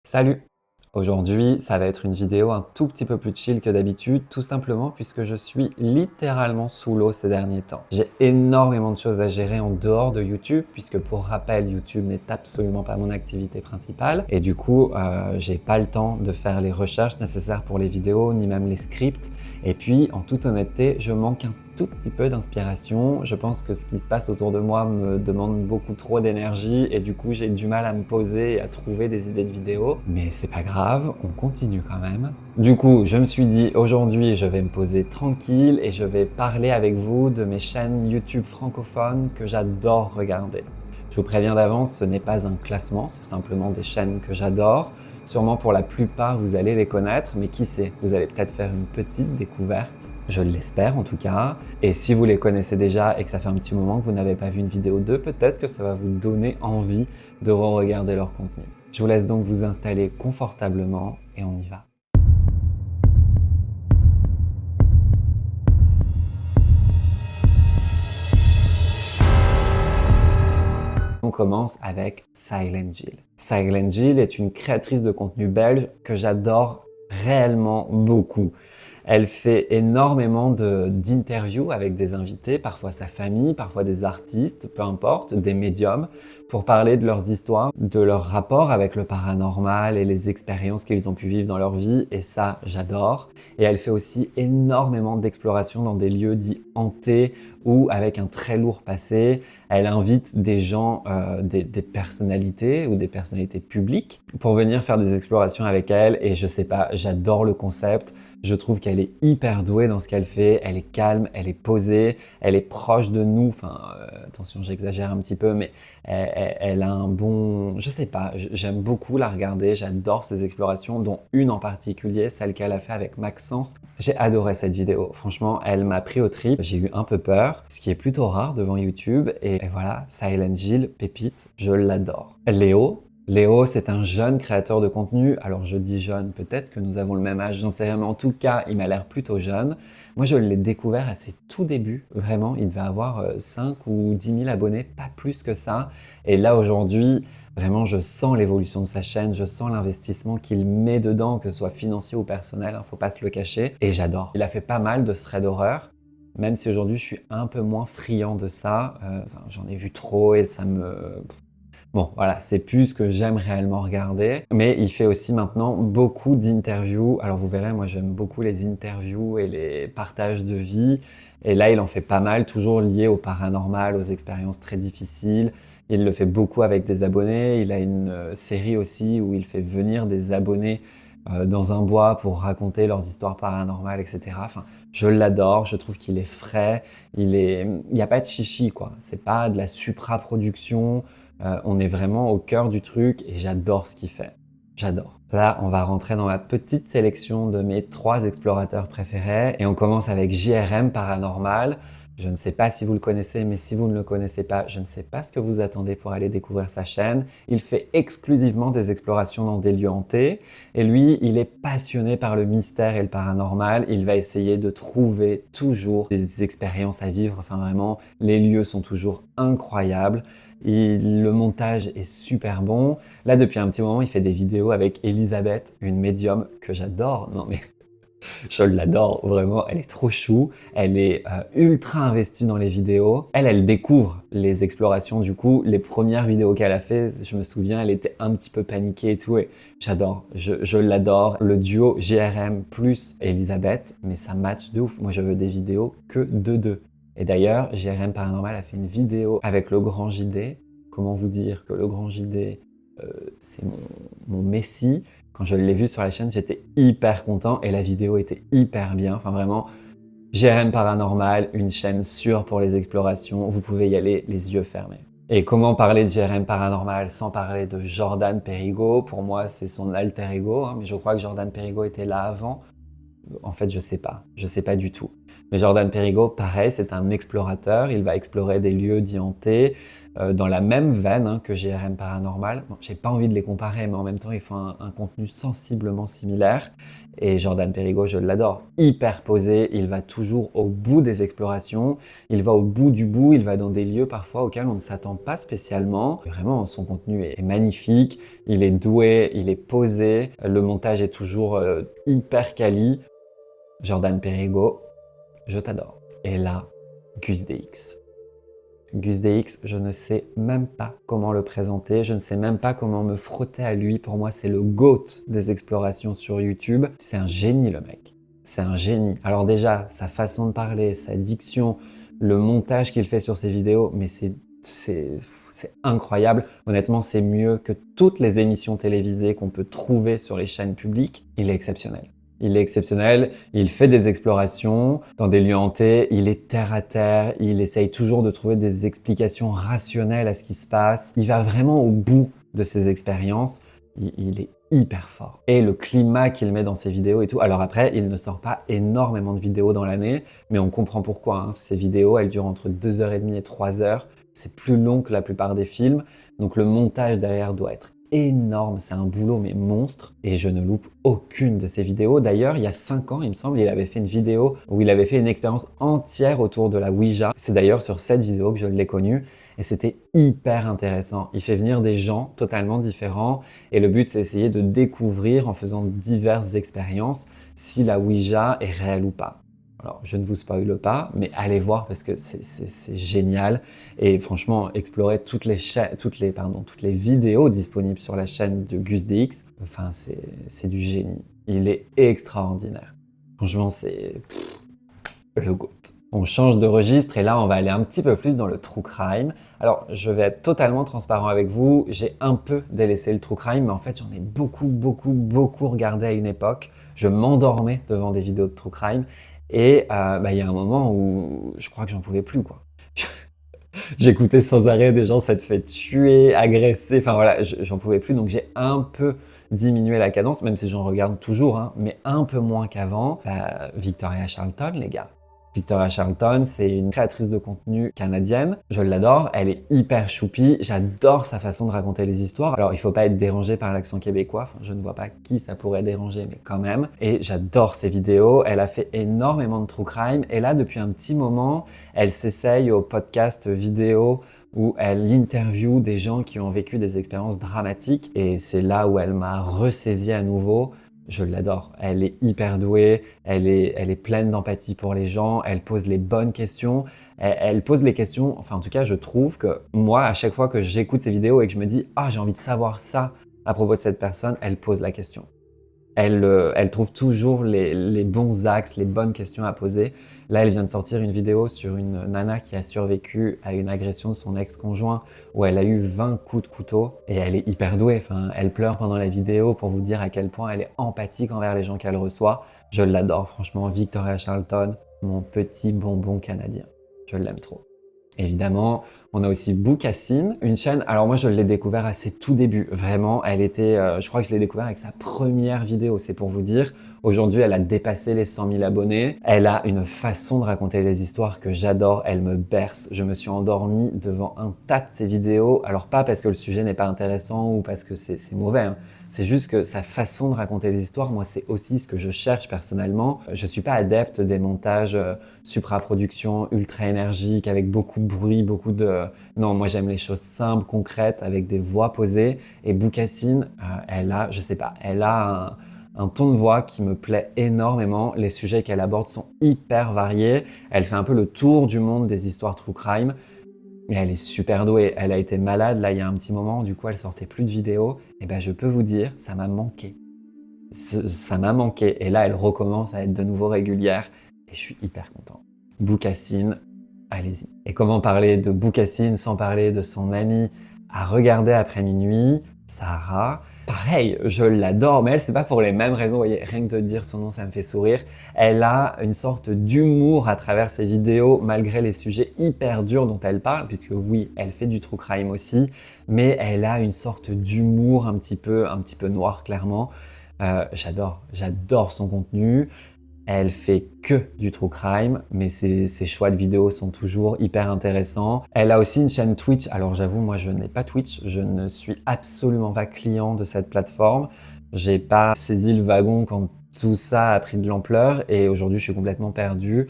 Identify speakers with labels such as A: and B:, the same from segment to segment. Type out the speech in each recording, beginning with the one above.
A: Salut! Aujourd'hui, ça va être une vidéo un tout petit peu plus chill que d'habitude, tout simplement puisque je suis littéralement sous l'eau ces derniers temps. J'ai énormément de choses à gérer en dehors de YouTube, puisque pour rappel, YouTube n'est absolument pas mon activité principale. Et du coup, j'ai pas le temps de faire les recherches nécessaires pour les vidéos, ni même les scripts. Et puis, en toute honnêteté, je manque un tout petit peu d'inspiration. Je pense que ce qui se passe autour de moi me demande beaucoup trop d'énergie et du coup, j'ai du mal à me poser et à trouver des idées de vidéos. Mais c'est pas grave, on continue quand même. Du coup, je me suis dit aujourd'hui, je vais me poser tranquille et je vais parler avec vous de mes chaînes YouTube francophones que j'adore regarder. Je vous préviens d'avance, ce n'est pas un classement, c'est simplement des chaînes que j'adore. Sûrement pour la plupart, vous allez les connaître, mais qui sait, vous allez peut-être faire une petite découverte. Je l'espère en tout cas. Et si vous les connaissez déjà et que ça fait un petit moment que vous n'avez pas vu une vidéo d'eux, peut-être que ça va vous donner envie de re-regarder leur contenu. Je vous laisse donc vous installer confortablement et on y va. On commence avec Silent Jill. Silent Jill est une créatrice de contenu belge que j'adore réellement beaucoup. Elle fait énormément d'interviews avec des invités, parfois sa famille, parfois des artistes, peu importe, des médiums, pour parler de leurs histoires, de leur rapport avec le paranormal et les expériences qu'ils ont pu vivre dans leur vie, et ça, j'adore. Et elle fait aussi énormément d'explorations dans des lieux dits hantés ou avec un très lourd passé. Elle invite des gens, des personnalités ou des personnalités publiques pour venir faire des explorations avec elle, et je sais pas, j'adore le concept. Je trouve qu'elle est hyper douée dans ce qu'elle fait, elle est calme, elle est posée, elle est proche de nous, enfin attention j'exagère un petit peu, mais elle a un bon... Je sais pas, j'aime beaucoup la regarder, j'adore ses explorations, dont une en particulier, celle qu'elle a fait avec Maxence. J'ai adoré cette vidéo, franchement elle m'a pris au trip, j'ai eu un peu peur, ce qui est plutôt rare devant YouTube, et voilà, Silent Jill, pépite, je l'adore. Léo, c'est un jeune créateur de contenu. Alors je dis jeune, peut-être que nous avons le même âge, j'en sais rien, mais en tout cas, il m'a l'air plutôt jeune. Moi, je l'ai découvert à ses tout débuts, vraiment. Il devait avoir 5 ou 10 000 abonnés, pas plus que ça. Et là, aujourd'hui, vraiment, je sens l'évolution de sa chaîne, je sens l'investissement qu'il met dedans, que ce soit financier ou personnel, hein, faut pas se le cacher. Et j'adore. Il a fait pas mal de threads d'horreur. Même si aujourd'hui je suis un peu moins friand de ça, enfin, j'en ai vu trop et ça me... Bon, voilà, c'est plus ce que j'aime réellement regarder, mais il fait aussi maintenant beaucoup d'interviews. Alors vous verrez, moi j'aime beaucoup les interviews et les partages de vie, et là il en fait pas mal, toujours liés au paranormal, aux expériences très difficiles. Il le fait beaucoup avec des abonnés, il a une série aussi où il fait venir des abonnés dans un bois pour raconter leurs histoires paranormales, etc. Enfin, je l'adore, je trouve qu'il est frais, il n'y a pas de chichi, quoi. C'est pas de la supraproduction, on est vraiment au cœur du truc et j'adore ce qu'il fait. J'adore. Là, on va rentrer dans ma petite sélection de mes 3 explorateurs préférés et on commence avec JRM Paranormal. Je ne sais pas si vous le connaissez, mais si vous ne le connaissez pas, je ne sais pas ce que vous attendez pour aller découvrir sa chaîne. Il fait exclusivement des explorations dans des lieux hantés et lui, il est passionné par le mystère et le paranormal. Il va essayer de trouver toujours des expériences à vivre. Enfin vraiment, les lieux sont toujours incroyables. Le montage est super bon. Là, depuis un petit moment, il fait des vidéos avec Elisabeth, une médium que j'adore. Non mais je l'adore, vraiment, elle est trop chou, elle est ultra investie dans les vidéos. Elle découvre les explorations du coup. Les premières vidéos qu'elle a fait, je me souviens, elle était un petit peu paniquée et tout, et j'adore, je l'adore. Le duo GRM plus Elisabeth, mais ça match de ouf. Moi, je veux des vidéos que de deux. Et d'ailleurs, GRM Paranormal a fait une vidéo avec le Grand JD. Comment vous dire que le Grand JD, c'est mon messie. Quand je l'ai vu sur la chaîne, j'étais hyper content et la vidéo était hyper bien. Enfin vraiment, GRM Paranormal, une chaîne sûre pour les explorations. Vous pouvez y aller les yeux fermés. Et comment parler de GRM Paranormal sans parler de Jordan Perigo? Pour moi, c'est son alter ego, hein, mais je crois que Jordan Perigo était là avant. En fait, je sais pas du tout. Mais Jordan Perigo, pareil, c'est un explorateur, il va explorer des lieux dits hantés. dans la même veine hein, que JRM Paranormal. Bon, j'ai pas envie de les comparer, mais en même temps, ils font un contenu sensiblement similaire. Et Jordan Perigo, je l'adore. Hyper posé, il va toujours au bout des explorations, il va au bout du bout, il va dans des lieux parfois auxquels on ne s'attend pas spécialement. Vraiment, son contenu est magnifique, il est doué, il est posé, le montage est toujours hyper quali. Jordan Perigo, je t'adore. Et là, Gus DX. Gus DX, je ne sais même pas comment le présenter, je ne sais même pas comment me frotter à lui. Pour moi, c'est le GOAT des explorations sur YouTube. C'est un génie, le mec. C'est un génie. Alors déjà, sa façon de parler, sa diction, le montage qu'il fait sur ses vidéos, mais c'est incroyable. Honnêtement, c'est mieux que toutes les émissions télévisées qu'on peut trouver sur les chaînes publiques. Il est exceptionnel. Il est exceptionnel, il fait des explorations dans des lieux hantés, il est terre à terre, il essaye toujours de trouver des explications rationnelles à ce qui se passe. Il va vraiment au bout de ses expériences, il est hyper fort. Et le climat qu'il met dans ses vidéos et tout. Alors après, il ne sort pas énormément de vidéos dans l'année, mais on comprend pourquoi. Hein. Ces vidéos, elles durent entre 2h30 et 3h. C'est plus long que la plupart des films, donc le montage derrière doit être énorme, c'est un boulot mais monstre et je ne loupe aucune de ses vidéos. D'ailleurs, il y a 5 ans, il me semble, il avait fait une vidéo où il avait fait une expérience entière autour de la Ouija. C'est d'ailleurs sur cette vidéo que je l'ai connu et c'était hyper intéressant. Il fait venir des gens totalement différents et le but c'est d'essayer de découvrir en faisant diverses expériences si la Ouija est réelle ou pas. Alors, je ne vous spoile pas, mais allez voir parce que c'est génial. Et franchement, explorer toutes les vidéos disponibles sur la chaîne de Gus DX, enfin, c'est du génie. Il est extraordinaire. Franchement, c'est le GOAT. On change de registre et là, on va aller un petit peu plus dans le true crime. Alors, je vais être totalement transparent avec vous. J'ai un peu délaissé le true crime, mais en fait, j'en ai beaucoup regardé à une époque. Je m'endormais devant des vidéos de true crime. Et il y a un moment où je crois que j'en pouvais plus, quoi. J'écoutais sans arrêt des gens s'être fait tuer, agresser, enfin voilà, j'en pouvais plus. Donc j'ai un peu diminué la cadence, même si j'en regarde toujours, hein, mais un peu moins qu'avant. Victoria Charlton, les gars. Victoria Charlton, c'est une créatrice de contenu canadienne. Je l'adore, elle est hyper choupie. J'adore sa façon de raconter les histoires. Alors, il faut pas être dérangé par l'accent québécois. Enfin, je ne vois pas qui ça pourrait déranger, mais quand même. Et j'adore ses vidéos. Elle a fait énormément de true crime. Et là, depuis un petit moment, elle s'essaye au podcast vidéo où elle interviewe des gens qui ont vécu des expériences dramatiques. Et c'est là où elle m'a ressaisi à nouveau. Je l'adore. Elle est hyper douée, elle est pleine d'empathie pour les gens, elle pose les bonnes questions, elle pose les questions, enfin en tout cas je trouve que moi à chaque fois que j'écoute ces vidéos et que je me dis « Ah j'ai envie de savoir ça à propos de cette personne », elle pose la question. Elle trouve toujours les bons axes, les bonnes questions à poser. Là, elle vient de sortir une vidéo sur une nana qui a survécu à une agression de son ex-conjoint où elle a eu 20 coups de couteau et elle est hyper douée. Enfin, elle pleure pendant la vidéo pour vous dire à quel point elle est empathique envers les gens qu'elle reçoit. Je l'adore, franchement. Victoria Charlton, mon petit bonbon canadien. Je l'aime trop. Évidemment, on a aussi Boucassine, une chaîne, alors moi je l'ai découvert à ses tout débuts, vraiment, elle était, je crois que je l'ai découvert avec sa première vidéo, c'est pour vous dire. Aujourd'hui, elle a dépassé les 100 000 abonnés, elle a une façon de raconter les histoires que j'adore, elle me berce. Je me suis endormi devant un tas de ses vidéos, alors pas parce que le sujet n'est pas intéressant ou parce que c'est mauvais, hein. C'est juste que sa façon de raconter les histoires, moi, c'est aussi ce que je cherche personnellement. Je suis pas adepte des montages supraproduction, ultra énergiques, avec beaucoup de bruit, Non, moi, j'aime les choses simples, concrètes, avec des voix posées. Et Boucassine, elle a, je sais pas, elle a un ton de voix qui me plaît énormément. Les sujets qu'elle aborde sont hyper variés. Elle fait un peu le tour du monde des histoires true crime. Mais elle est super douée. Elle a été malade, là, il y a un petit moment. Du coup, elle sortait plus de vidéos. Et ben, je peux vous dire, ça m'a manqué. Ça m'a manqué. Et là, elle recommence à être de nouveau régulière. Et je suis hyper content. Boucassine, allez-y. Et comment parler de Boucassine sans parler de son amie à regarder après minuit, Sarah. Pareil, je l'adore, mais elle, c'est pas pour les mêmes raisons. Vous voyez, rien que de dire son nom, ça me fait sourire. Elle a une sorte d'humour à travers ses vidéos, malgré les sujets hyper durs dont elle parle, puisque oui, elle fait du true crime aussi, mais elle a une sorte d'humour un petit peu noir, clairement. J'adore son contenu. Elle fait que du true crime, mais ses choix de vidéos sont toujours hyper intéressants. Elle a aussi une chaîne Twitch. Alors j'avoue, moi je n'ai pas Twitch, je ne suis absolument pas client de cette plateforme. J'ai pas saisi le wagon quand tout ça a pris de l'ampleur et aujourd'hui je suis complètement perdu.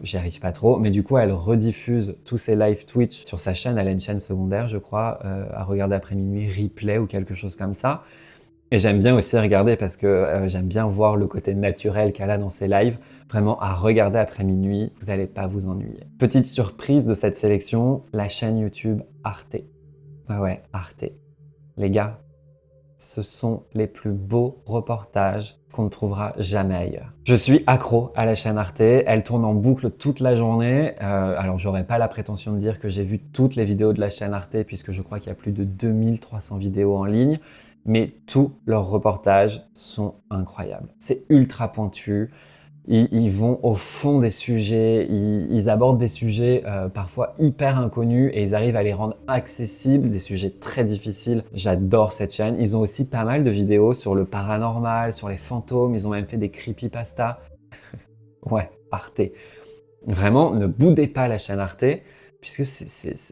A: J'y arrive pas trop, mais du coup elle rediffuse tous ses live Twitch sur sa chaîne. Elle a une chaîne secondaire, je crois, à regarder après minuit, replay ou quelque chose comme ça. Et j'aime bien aussi regarder parce que j'aime bien voir le côté naturel qu'elle a dans ses lives. Vraiment, à regarder après minuit, vous n'allez pas vous ennuyer. Petite surprise de cette sélection, la chaîne YouTube Arte. Ouais, Arte. Les gars, ce sont les plus beaux reportages qu'on ne trouvera jamais ailleurs. Je suis accro à la chaîne Arte, elle tourne en boucle toute la journée. Alors j'aurais pas la prétention de dire que j'ai vu toutes les vidéos de la chaîne Arte puisque je crois qu'il y a plus de 2300 vidéos en ligne, mais tous leurs reportages sont incroyables. C'est ultra pointu, ils vont au fond des sujets, ils abordent des sujets parfois hyper inconnus et ils arrivent à les rendre accessibles, des sujets très difficiles. J'adore cette chaîne. Ils ont aussi pas mal de vidéos sur le paranormal, sur les fantômes, ils ont même fait des creepypasta. Ouais, Arte. Vraiment, ne boudez pas la chaîne Arte, puisque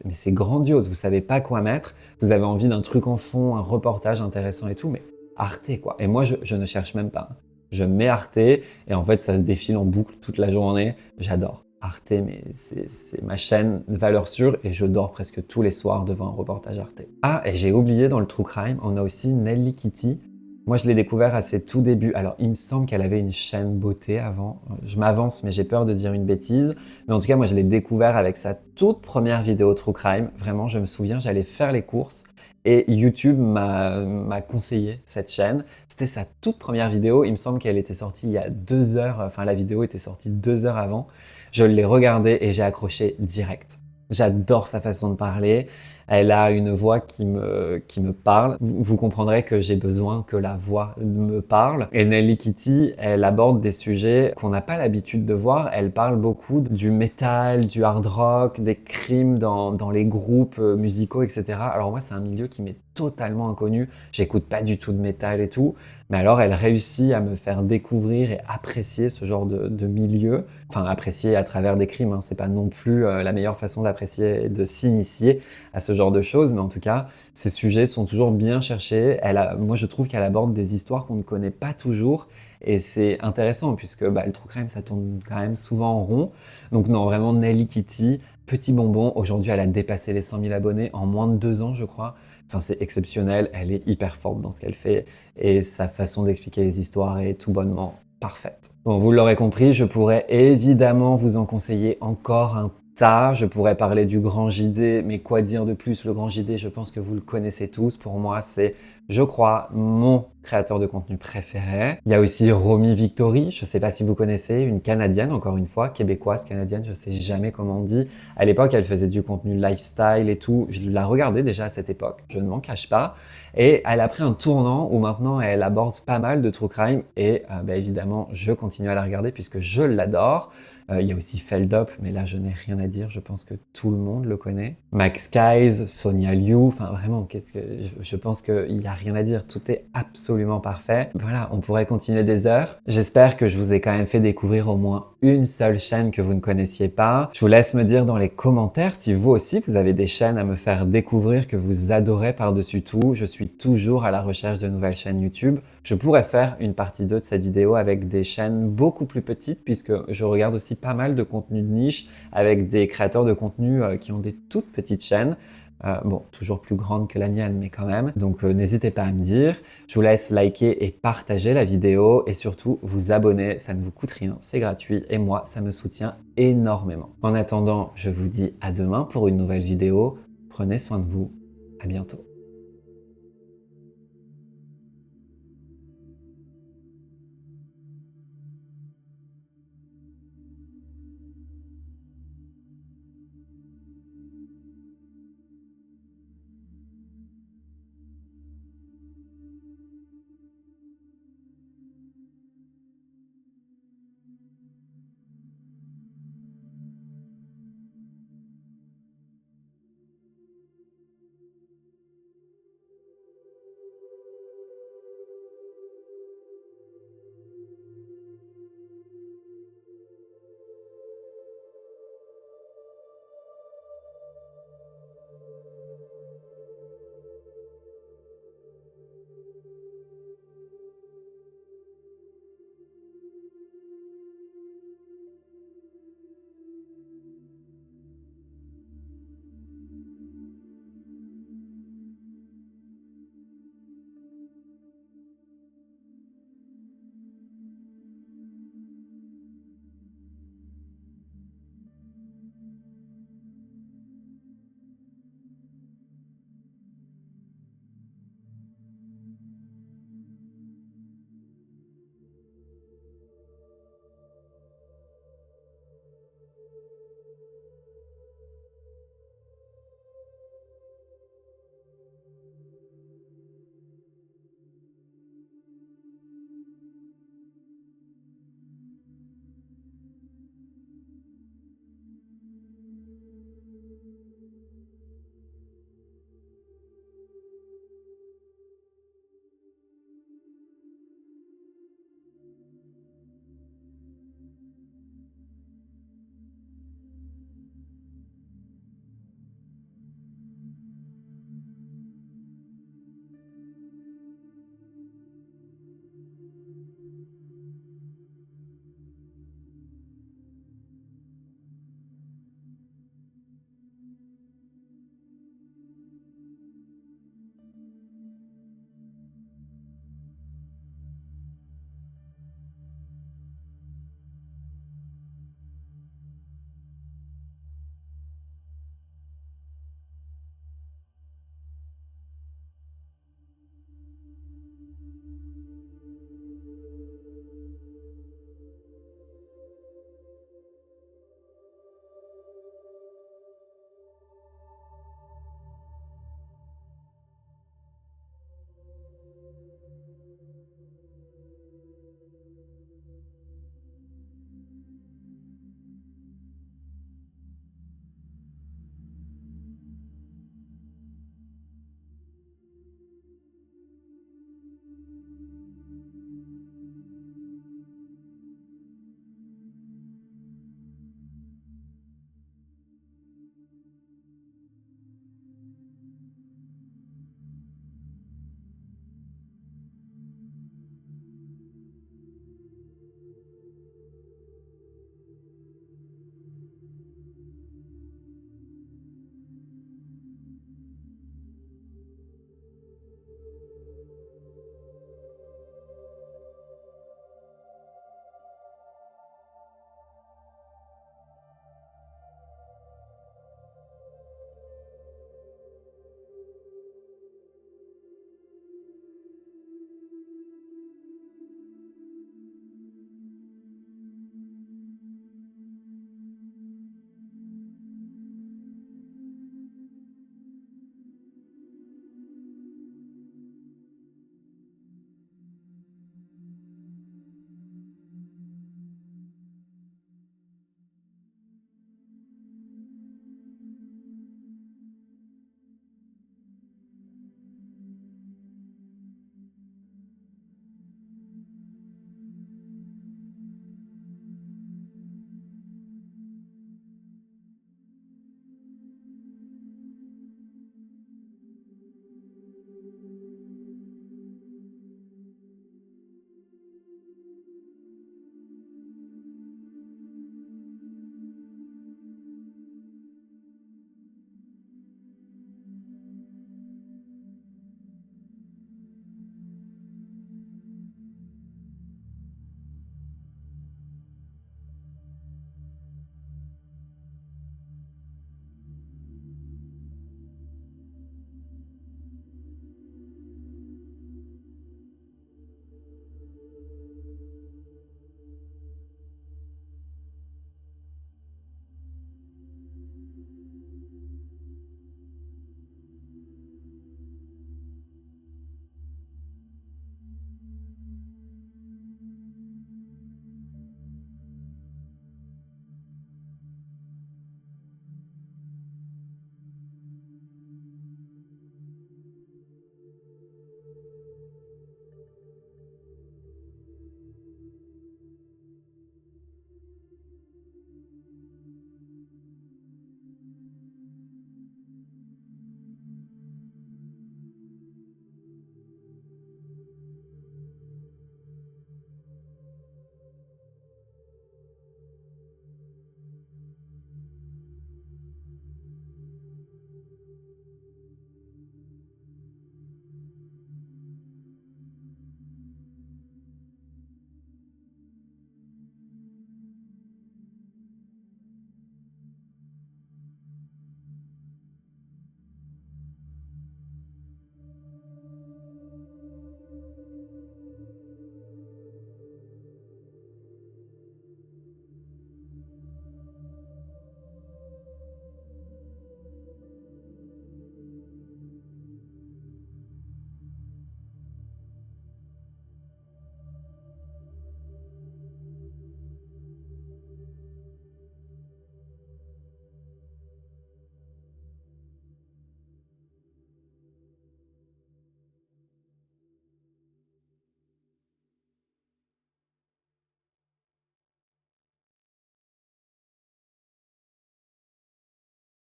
A: mais c'est grandiose, vous savez pas quoi mettre, vous avez envie d'un truc en fond, un reportage intéressant et tout, mais Arte quoi. Et moi, je ne cherche même pas, hein. Je mets Arte, et en fait, ça se défile en boucle toute la journée. J'adore Arte, mais c'est ma chaîne de valeur sûre, et je dors presque tous les soirs devant un reportage Arte. Ah, et j'ai oublié, dans le True Crime, on a aussi Nelly Kitty. Moi, je l'ai découvert à ses tout débuts. Alors, il me semble qu'elle avait une chaîne beauté avant. Je m'avance, mais j'ai peur de dire une bêtise. Mais en tout cas, moi, je l'ai découvert avec sa toute première vidéo True Crime. Vraiment, je me souviens, j'allais faire les courses et YouTube m'a conseillé cette chaîne. C'était sa toute première vidéo. Il me semble qu'elle était sortie il y a 2 heures. Enfin, la vidéo était sortie 2 heures avant. Je l'ai regardée et j'ai accroché direct. J'adore sa façon de parler. Elle a une voix qui me parle. Vous comprendrez que j'ai besoin que la voix me parle. Et Nelly Kitty, elle aborde des sujets qu'on n'a pas l'habitude de voir. Elle parle beaucoup du métal, du hard rock, des crimes dans les groupes musicaux, etc. Alors moi, c'est un milieu qui m'est totalement inconnu. J'écoute pas du tout de métal et tout. Mais alors, elle réussit à me faire découvrir et apprécier ce genre de milieu. Enfin, apprécier à travers des crimes, hein. C'est pas non plus la meilleure façon d'apprécier et de s'initier à ce genre de choses, mais en tout cas, ces sujets sont toujours bien cherchés. Moi, je trouve qu'elle aborde des histoires qu'on ne connaît pas toujours, et c'est intéressant puisque le true crime, ça tourne quand même souvent en rond. Donc non, vraiment, Nelly Kitty, petit bonbon. Aujourd'hui, elle a dépassé les 100 000 abonnés en moins de 2 ans, je crois. Enfin, c'est exceptionnel. Elle est hyper forte dans ce qu'elle fait, et sa façon d'expliquer les histoires est tout bonnement parfaite. Bon, vous l'aurez compris, je pourrais évidemment vous en conseiller encore un tas. Je pourrais parler du Grand JD, mais quoi dire de plus? Le Grand JD, je pense que vous le connaissez tous. Pour moi, c'est, je crois, mon créateur de contenu préféré. Il y a aussi Romy Victory, je ne sais pas si vous connaissez, une Canadienne, encore une fois, québécoise, canadienne, je ne sais jamais comment on dit. À l'époque, elle faisait du contenu lifestyle et tout. Je la regardais déjà à cette époque, je ne m'en cache pas. Et elle a pris un tournant où maintenant elle aborde pas mal de true crime et évidemment je continue à la regarder puisque je l'adore. Il y a aussi Feldup, mais là je n'ai rien à dire, je pense que tout le monde le connaît. Max Skies, Sonia Liu, enfin vraiment, je pense qu'il n'y a rien à dire, tout est absolument parfait. Voilà, on pourrait continuer des heures. J'espère que je vous ai quand même fait découvrir au moins une seule chaîne que vous ne connaissiez pas. Je vous laisse me dire dans les commentaires si vous aussi vous avez des chaînes à me faire découvrir que vous adorez par-dessus tout. Je suis toujours à la recherche de nouvelles chaînes YouTube. Je pourrais faire une partie 2 de cette vidéo avec des chaînes beaucoup plus petites puisque je regarde aussi pas mal de contenu de niche avec des créateurs de contenu qui ont des toutes petites chaînes. Bon, toujours plus grandes que la mienne, mais quand même. Donc n'hésitez pas à me dire. Je vous laisse liker et partager la vidéo et surtout vous abonner, ça ne vous coûte rien, c'est gratuit et moi, ça me soutient énormément. En attendant, je vous dis à demain pour une nouvelle vidéo. Prenez soin de vous. À bientôt.